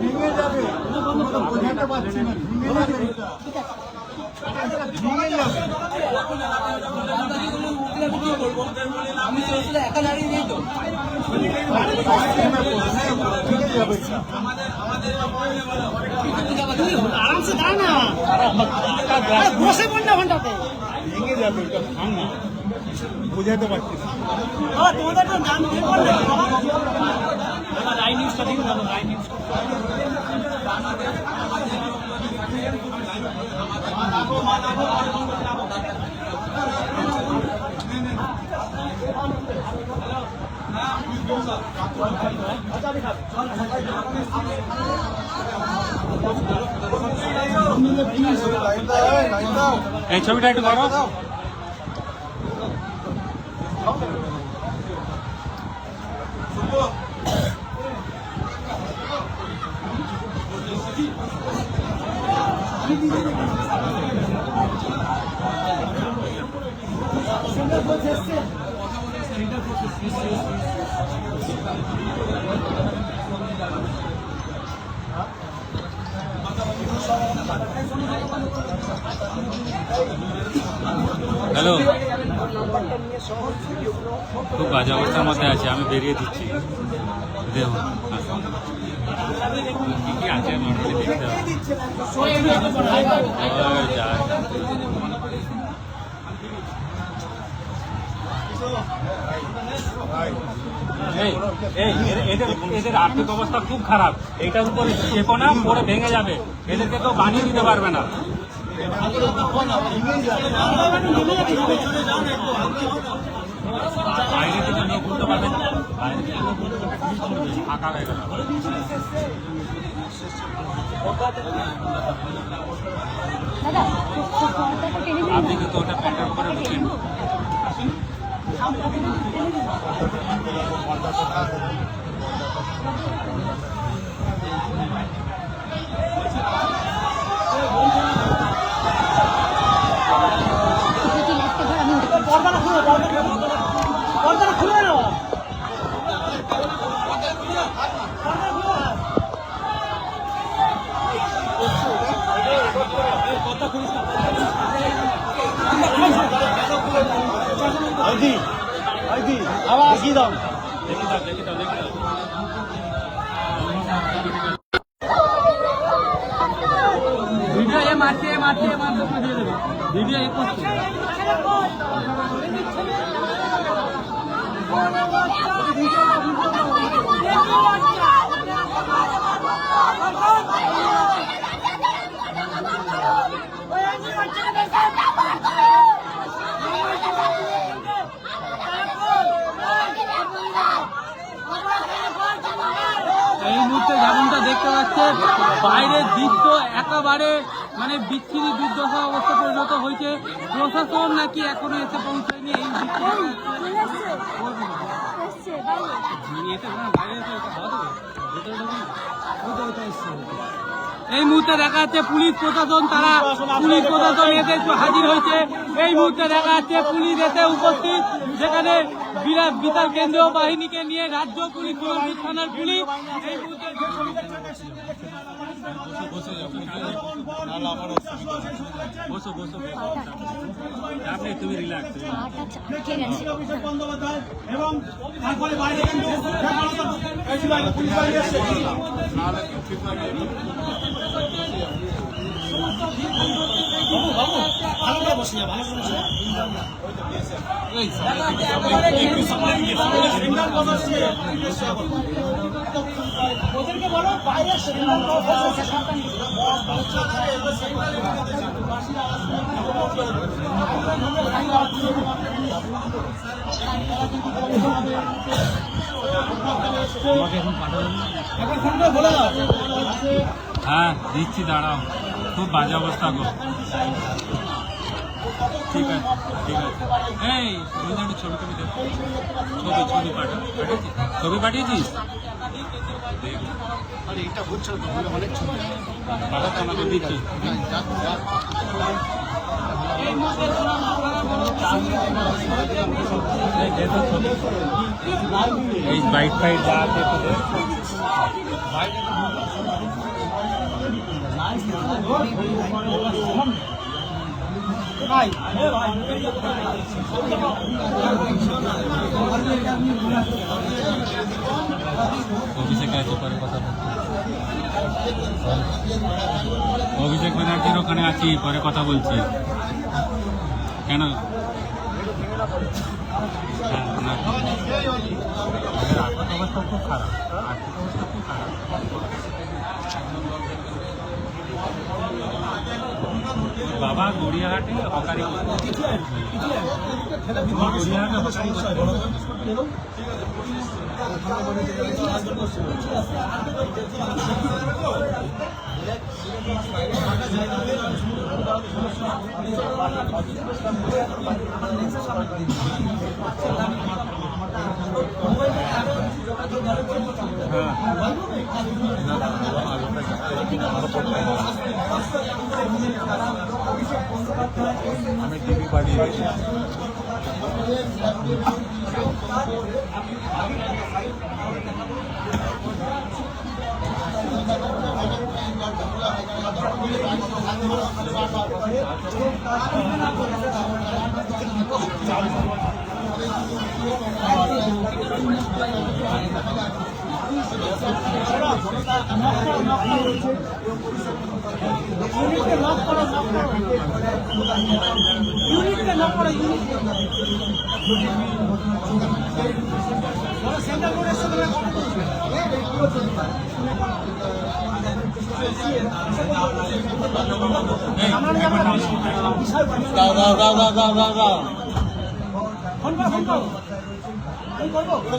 ভেঙে যাবে, বোঝাতে পারছি না, ভেঙে যাবে। আমি একা দাঁড়িয়ে নেই তো আরামসে দাঁড়া না, বসে পড় না ঘন্টাতে, ভেঙে যাবে, ওটা ভাঙ না, বোঝাতে পারছি না। তোমাদের তো নাম দিয়ে পড়লে রাই নিউজটা দিন, রাই নিউজ এই ছবিটা একটু করো। হ্যালো, খুব বাজে অবস্থার মধ্যে আছে, আমি বেরিয়ে দিচ্ছি। দেখুন কি কি আছে নর্মালি দেখতে হবে। এদের আর্থিক অবস্থা খুব খারাপ, এইটার উপরে চেপো না, পরে ভেঙে যাবে। এদেরকে তো বানিয়ে দিতে পারবে না। বাইরে থেকে লোক উঠতে পারবে, ফাঁকা হয়ে গেল। আপনি কিন্তু ওটা প্যান্টের উপরে বসেন। পর্দাটা খুলে নাও। আওয়াজ কি দাও, দেখি দাও, দেখি দাও, দেখি দাও। ভিডিও এ মারছে দিয়ে দেবে, ভিডিও এ করছে। এই মুহূর্তে যেমনটা দেখতে পাচ্ছেন, বাইরের দৃশ্য একেবারে মানে বিচ্ছিরি দুর্দশা অবস্থা পরিণত হয়েছে। প্রশাসন নাকি এখনো এসে পৌঁছায়নি। এই এই মুহূর্তে দেখা যাচ্ছে পুলিশ প্রশাসন এসে হাজির হয়েছে। এই মুহূর্তে দেখা যাচ্ছে পুলিশ এসে উপস্থিত, যেখানে বিশাল কেন্দ্রীয় বাহিনীকে নিয়ে রাজ্য পুলিশ, চৌধুরী থানার পুলিশ এই মুহূর্তে আপনি তুমি রিল্যাক্স। এবং তারপরে বাইরে ভালো করে বসে ভালো করে ওদেরকে বলো বাইরে হ্যাঁ দিচ্ছি, দাঁড়াও, খুব বাজে অবস্থা গো। ঠিক আছে, ঠিক আছে। এই তুমি একটু ছবি টবি দেখো, ছবি পাঠিয়েছিস, ছবি পাঠিয়েছিস? এটা হচ্ছে অনেক ছবি পাঠাতে আমাকে দিচ্ছি। এই এই বাইক ফাইট যা আছে অভিষেক আছে পরে কথা অভিষেক ব্যানার্জির ওখানে আছি পরে কথা বলছি কেন আর্থিক অবস্থা খুব খারাপ বাবা গড়িয়াহাটে হকারি গড়িয়াহাটে হকারি আমি টিভি বাড়িয়ে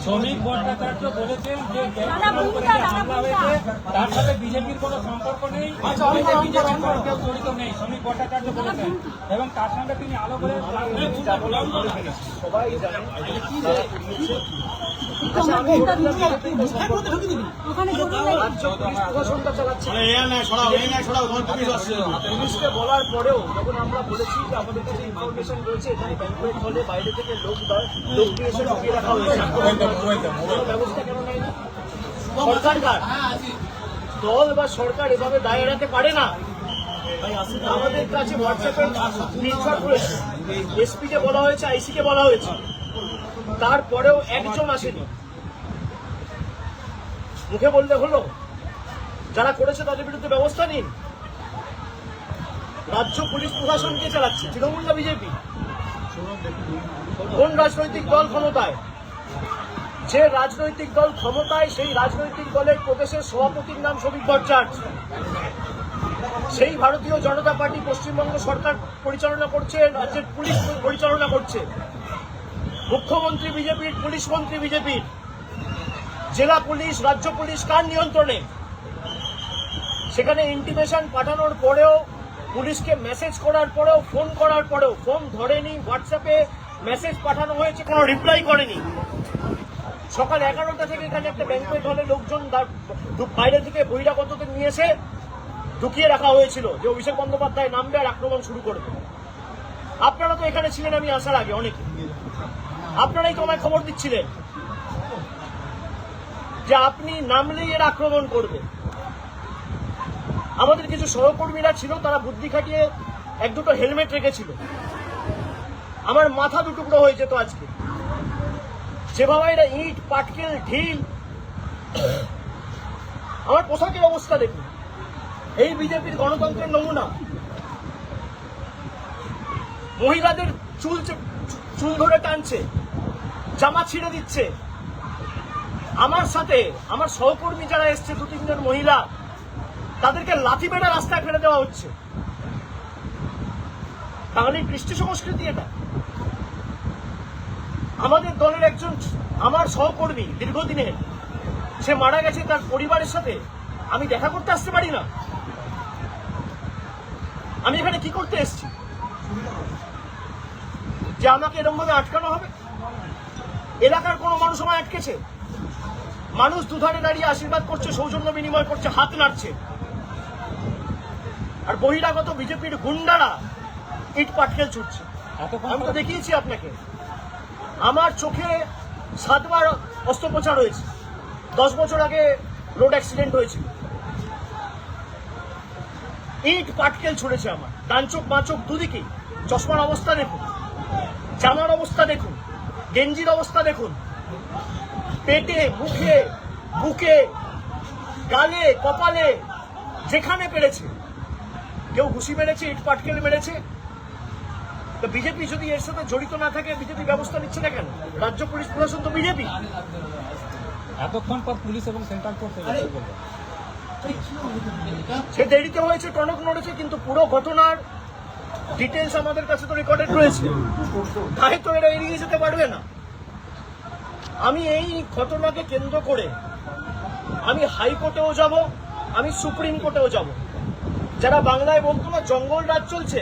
শ্রমিক ভট্টাচার্য বলেছেন যে তার সাথে বিজেপির কোনো সম্পর্ক নেই, বিজেপির কোনো কেউ জড়িত নেই। শ্রমিক ভট্টাচার্য বলেছেন এবং তার সঙ্গে তিনি আলো করে সবাই পুলিশকে বলার পরেও যখন আমরা বলেছি যে আমাদের কাছে ইনফরমেশন রয়েছে এখানে ব্যাংকুয়েট হলে বাইরে থেকে লোক দিয়ে এসে ঢুকিয়ে রাখা হয়েছে, ব্যবস্থা কেন নেই? সরকার দল বা সরকার এভাবে দায় এড়াতে পারে না। আমাদের কাছে হোয়াটসঅ্যাপে স্ক্রিনশট রয়েছে, এসপি কে বলা হয়েছে, আইসি কে বলা হয়েছে, তারপরেও একজন আসেনি। মুখে বললে হলো? যারা করেছে তাদের বিরুদ্ধে ব্যবস্থা নিন। রাজ্য পুলিশ প্রশাসন কে চালাচ্ছে? তৃণমূল না বিজেপি? কোন রাজনৈতিক দল ক্ষমতায়? যে রাজনৈতিক দল ক্ষমতায় সেই রাজনৈতিক দলের প্রদেশের সভাপতির নাম শফিক ভট্টাচার্য। সেই ভারতীয় জনতা পার্টি পশ্চিমবঙ্গ সরকার পরিচালনা করছে, রাজ্যের পুলিশ পরিচালনা করছে। মুখ্যমন্ত্রী বিজেপির, পুলিশ মন্ত্রী বিজেপির। জেলা পুলিশ, রাজ্য পুলিশ কার নিয়ন্ত্রণে? সেখানে ইন্টিমেশন পাঠানোর পরেও, পুলিশকে মেসেজ করার পরেও, ফোন করার পরেও ফোন ধরেনি। হোয়াটসঅ্যাপে মেসেজ পাঠানো হয়েছে, কোনো রিপ্লাই করেনি। সকাল 11টা থেকে এখানে একটা ব্যাংকুয়েট হলে লোকজন বাইরে থেকে বহিরাগতদের নিয়ে এসে ঢুকিয়ে রাখা হয়েছিল যে অভিষেক বন্দ্যোপাধ্যায় নামবে আর আক্রমণ শুরু করবে। আপনারা তো এখানে ছিলেন আমি আসার আগে, অনেকে আপনারাই তো আমায় খবর দিচ্ছিলেন যে আপনি নামলেই এর আক্রমণ করবে। আমাদের কিছু সহকর্মীরা ছিল, তারা বুদ্ধি খাটিয়ে এক দুটো হেলমেট রেখেছিল। আমার মাথা দুটুকরো হয়ে যেত আজকে। যেভাবে এরা ইট, পাটকেল, ঢিল, আমার পোশাকের অবস্থা দেখুন। এই বিজেপির গণতন্ত্রের নমুনা। মহিলাদের চুল ধরে টানছে, জামা ছিঁড়ে দিচ্ছে। আমার সাথে আমার সহকর্মী যারা এসছে, 2-3 জন মহিলা, তাদেরকে লাথি মেরে রাস্তায় ফেলে দেওয়া হচ্ছে। তাহলে কৃষ্টি সংস্কৃতি এটা? আমাদের দলের একজন আমার সহকর্মী দীর্ঘদিনের, সে মারা গেছে, তার পরিবারের সাথে আমি দেখা করতে আসতে পারি না? আমি এখানে কি করতে এসেছি যে আমাকে এরকম ভাবে আটকানো হবে? এলাকার কোন মানুষ আমায় আটকেছে? মানুষ দুধারে দাঁড়িয়ে আশীর্বাদ করছে, সৌজন্য বিনিময় করছে, হাত নাড়ছে। আর বহিরাগত বিজেপির গুন্ডারা ইট পাটকেল ছুটছে। আমি তো দেখিয়েছি আপনাকে। আমার চোখে 7 বার অস্ত্রোপচার হয়েছে। 10 বছর আগে রোড অ্যাক্সিডেন্ট হয়েছিল। ইট পাটকেল ছুড়েছে আমার ডান চোখ বাঁ চোখ দুদিকেই। চশমার অবস্থা দেখুন, জামার অবস্থা দেখুন, গেঞ্জির অবস্থা দেখুন, পেটে, মুখে, বুকে, গালে, কপালে, যেখানে পেরেছে। কেউ ঘুষি মেরেছে, ইট পাটকেল মেরেছে। তো বিজেপি যদি এর সাথে জড়িত না থাকে, বিজেপি ব্যবস্থা নিচ্ছে না কেন? রাজ্য পুলিশ প্রশাসন তো বিজেপি। এতক্ষণ পর পুলিশ এবং সেন্ট্রাল ফোর্স সে দেরিতে হয়েছে, টনক নড়েছে, কিন্তু পুরো ঘটনার ডিটেলস আমাদের কাছে তো রেকর্ডেড রয়েছে। তাই তো এরা এড়িয়ে যেতে পারবে না। আমি এই ঘটনাকে কেন্দ্র করে আমি হাইকোর্টেও যাব, আমি সুপ্রিম কোর্টেও যাব। যারা বাংলায় বলতো না জঙ্গল রাজ চলছে,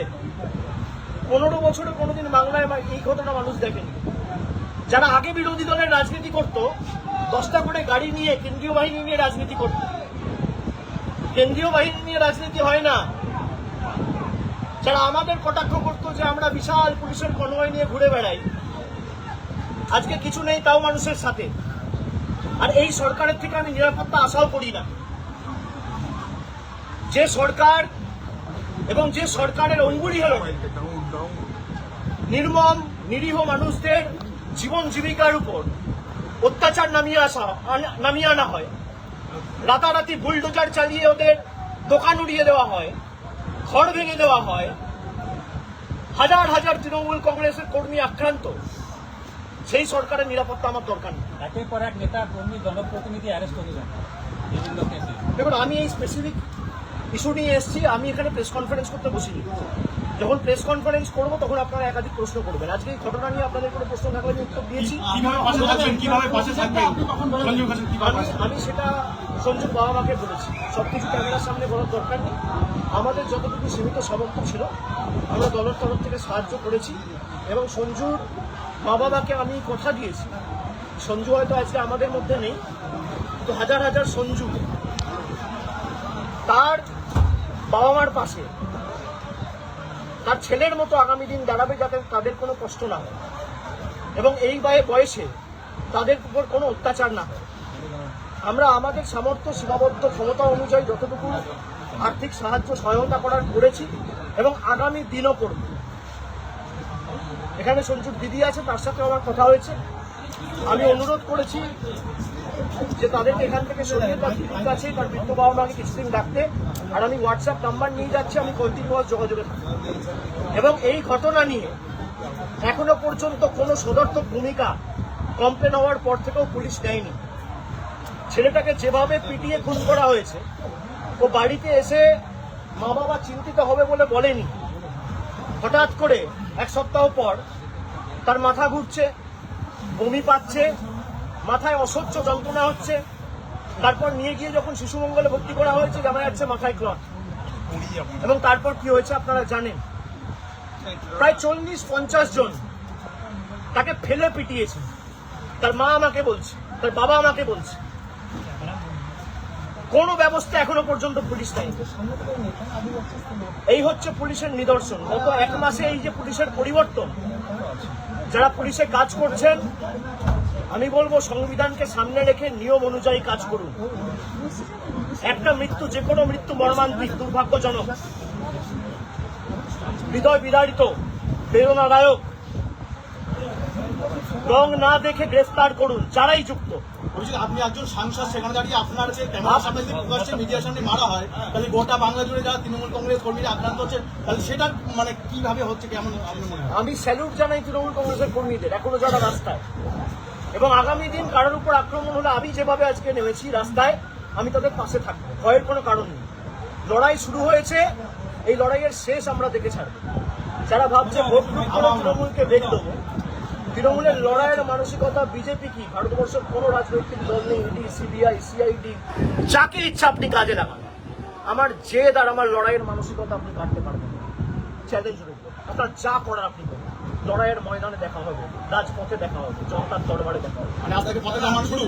15 বছরে কোনোদিন বাংলায় এই ঘটনা মানুষ দেখেনি। যারা আগে বিরোধী দলের রাজনীতি করত, 10টা করে গাড়ি নিয়ে কেন্দ্রীয় বাহিনী নিয়ে রাজনীতি করত। কেন্দ্রীয় বাহিনী নিয়ে রাজনীতি হয় না। যারা আমাদের কটাক্ষ করতো যে আমরা বিশাল পুলিশের কনভয় নিয়ে ঘুরে বেড়াই, আজকে কিছু নেই তাও মানুষের সাথে। আর এই সরকারের থেকে আমি নিরাপত্তা আশাও করি না। যে সরকার এবং যে সরকারের অঙ্গুলি হল নির্মম নিরীহ মানুষদের জীবন জীবিকার উপর অত্যাচার নামিয়ে আনা হয়, রাতারাতি বুলডোজার চালিয়ে ওদের দোকান উড়িয়ে দেওয়া হয়, ঘর ভেঙে দেওয়া হয়, হাজার হাজার তৃণমূল কংগ্রেসের কর্মী আক্রান্ত, সেই সরকারের নিরাপত্তা আমার দরকার নেই। একের পর এক নেতা কর্মী জনপ্রতিনিধি অ্যারেস্ট হয়ে যান বিভিন্ন কেসে। দেখুন, আমি এই স্পেসিফিক ইস্যু নিয়ে এসেছি। আমি এখানে প্রেস কনফারেন্স করতে বসিনি। যখন প্রেস কনফারেন্স করবো তখন আপনারা একাধিক প্রশ্ন করবেন। আজকে এই ঘটনা নিয়ে আপনাদের কোনো প্রশ্ন থাকলে আমি উত্তর দিয়েছি। কিভাবে পাশে থাকবেন, কিভাবে পাশে থাকবেন সঞ্জু ঘোষ কিভাবে? আমি সেটা সঞ্জুর বাবা মাকে বলেছি। সবকিছু ক্যামেরার সামনে বলার দরকার নেই। আমাদের যতটুকু সীমিত সামর্থ্য ছিল আমরা দলের তরফ থেকে সাহায্য করেছি, এবং সঞ্জুর বাবা মাকে আমি কথা দিয়েছি। সঞ্জু হয়তো আজকে আমাদের মধ্যে নেই, তো হাজার হাজার সঞ্জু তার বাবা মার পাশে তার ছেলের মতো আগামী দিন দাঁড়াবে, যাতে তাদের কোনো কষ্ট না হয় এবং এই বয়সে তাদের উপর কোনো অত্যাচার না হয়। আমরা আমাদের সামর্থ্য সীমাবদ্ধ ক্ষমতা অনুযায়ী যতটুকু আর্থিক সাহায্য সহায়তা করার করেছি এবং আগামী দিনও করব। এখানে সঞ্জুর দিদি আছে, তার সাথে আমার কথা হয়েছে। আমি অনুরোধ করেছি যে তাদেরকে এখান থেকে সরিয়ে তার দিদির কাছে তার বৃদ্ধ বাবা মাকে কিছুদিন ডাকতে। আর আমি হোয়াটসঅ্যাপ নাম্বার নিয়ে যাচ্ছি, আমি কন্টিনিউয়াস যোগাযোগে থাকি। এবং এই ঘটনা নিয়ে এখনো পর্যন্ত কোনো সদর্থক ভূমিকা কমপ্লেন হওয়ার পর থেকেও পুলিশ নেয়নি। ছেলেটাকে যেভাবে পিটিয়ে খুন করা হয়েছে, ও বাড়িতে এসে মা বাবা চিন্তিত হবে বলে বলেনি। হঠাৎ করে 1 সপ্তাহ পর তার মাথা ঘুরছে, বমি পাচ্ছে, মাথায় অসহ্য যন্ত্রণা হচ্ছে। তারপর নিয়ে গিয়ে যখন শিশু মঙ্গলে ভর্তি করা হয়েছে, জানা যাচ্ছে মাথায় ক্লট। এবং তারপর কি হয়েছে আপনারা জানেন, প্রায় 40-50 জন তাকে ফেলে পিটিয়েছে। তার মা আমাকে বলছে, তার বাবা আমাকে বলছে। কোনো ব্যবস্থা এখনো পর্যন্ত পুলিশ নেই। এই হচ্ছে পুলিশের নিদর্শন। গত 1 মাসে এই যে পুলিশের পরিবর্তন, যারা পুলিশে কাজ করছেন, আমি বলবো সংবিধানকে সামনে রেখে নিয়ম অনুযায়ী কাজ করুন। একটা মৃত্যু, যে কোনো মৃত্যু মর্মান্তিক, দুর্ভাগ্যজনক, হৃদয় বিদারিত, প্রেরণাদায়ক। রং না দেখে গ্রেফতার করুন যারাই যুক্ত। আপনি একজন সাংসদ, সেখানে দাঁড়িয়ে আপনার যে ক্যামেরার সামনে যে প্রকাশ্যে মিডিয়ার সামনে মারা হয়, তাহলে গোটা বাংলা জুড়ে যারা তৃণমূল কংগ্রেস কর্মীরা আক্রান্ত হচ্ছে, তাহলে সেটা মানে কিভাবে হচ্ছে, কেমন আপনার মনে হয়? আমি স্যালুট জানাই তৃণমূল কংগ্রেসের কর্মীদের, এখনো যারা রাস্তায়। এবং আগামী দিন কারোর উপর আক্রমণ হলে আমি যেভাবে আজকে নেমেছি রাস্তায়, আমি তাদের পাশে থাকবো। ভয়ের কোনো কারণ নেই। লড়াই শুরু হয়েছে, এই লড়াইয়ের শেষ আমরা দেখে ছাড়বো। যারা ভাবছে ভোট লুট করে তৃণমূলকে বেগ দেবো, তৃণমূলের লড়াইয়ের মানসিকতা বিজেপি কি, ভারতবর্ষের কোনো রাজনৈতিক দল নেই, ইডি, সিবিআই, সিআইডি, যাকে ইচ্ছা আপনি কাজে লাগান। আমার জেদ আর আমার লড়াইয়ের মানসিকতা আপনি কাটতে পারবেন না। চ্যালেঞ্জ রইল, আপনার যা করার আপনি করুন। লড়াইয়ের ময়দানে দেখা হবে, রাজপথে দেখা হবে, জনতার দরবারে দেখা হবে। মানে আপনাকে পথে নামান শুরু?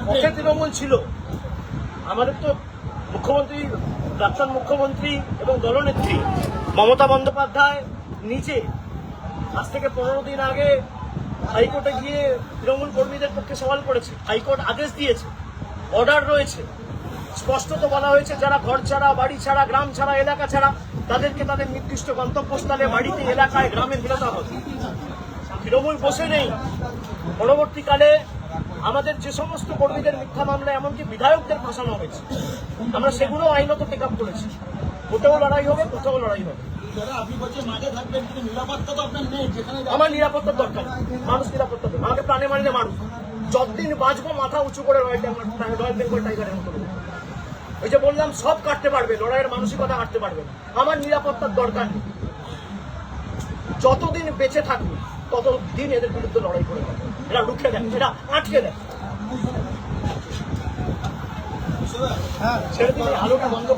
পথে তৃণমূল ছিল। আমাদের তো মুখ্যমন্ত্রী, প্রাক্তন মুখ্যমন্ত্রী এবং দলনেত্রী মমতা বন্দ্যোপাধ্যায় নিজে আজ থেকে 15 দিন আগে হাইকোর্টে গিয়ে তৃণমূল কর্মীদের পক্ষে সওয়াল করেছে, হাইকোর্ট আদেশ দিয়েছে, অর্ডার রয়েছে, স্পষ্টত বলা হয়েছে যারা ঘর ছাড়া, বাড়ি ছাড়া, গ্রাম ছাড়া, এলাকা ছাড়া তাদেরকে তাদের নির্দিষ্ট গন্তব্যস্থলে, বাড়িতে, এলাকায়, গ্রামে ফেরাতে হবে। তৃণমূল বসে নেই। পরবর্তীকালে আমাদের যে সমস্ত কর্মীদের মিথ্যা মামলা, এমনকি বিধায়কদের ফাঁসানো হয়েছে, আমরা সেগুলো আইনত টেক আপ করেছি। কোথাও লড়াই হবে, কোথাও লড়াই হবে। আপনি বলছেন মাঠে থাকবেন, কিন্তু নিরাপত্তা তো আপনার নেই। যেখানে আমার নিরাপত্তার দরকার, মানুষ নিরাপত্তা দেবে, আমাকে প্রাণে মারিলে মানুষ। যতদিন বাঁচবো মাথা উঁচু করে রয়্যাল বেঙ্গল টাইগারের মতো করবো। ওই যে বললাম, সব কাটতে পারবে, লড়াইয়ের মানসিকতা কাটতে পারবে না। আমার নিরাপত্তার দরকার নেই। যতদিন বেঁচে থাকবে ততদিন এদের বিরুদ্ধে লড়াই করে যাবে। এরা রুখে দেয়, এরা আটকে দেয়। ছেড়ে দিন, আলোটা বন্ধ করে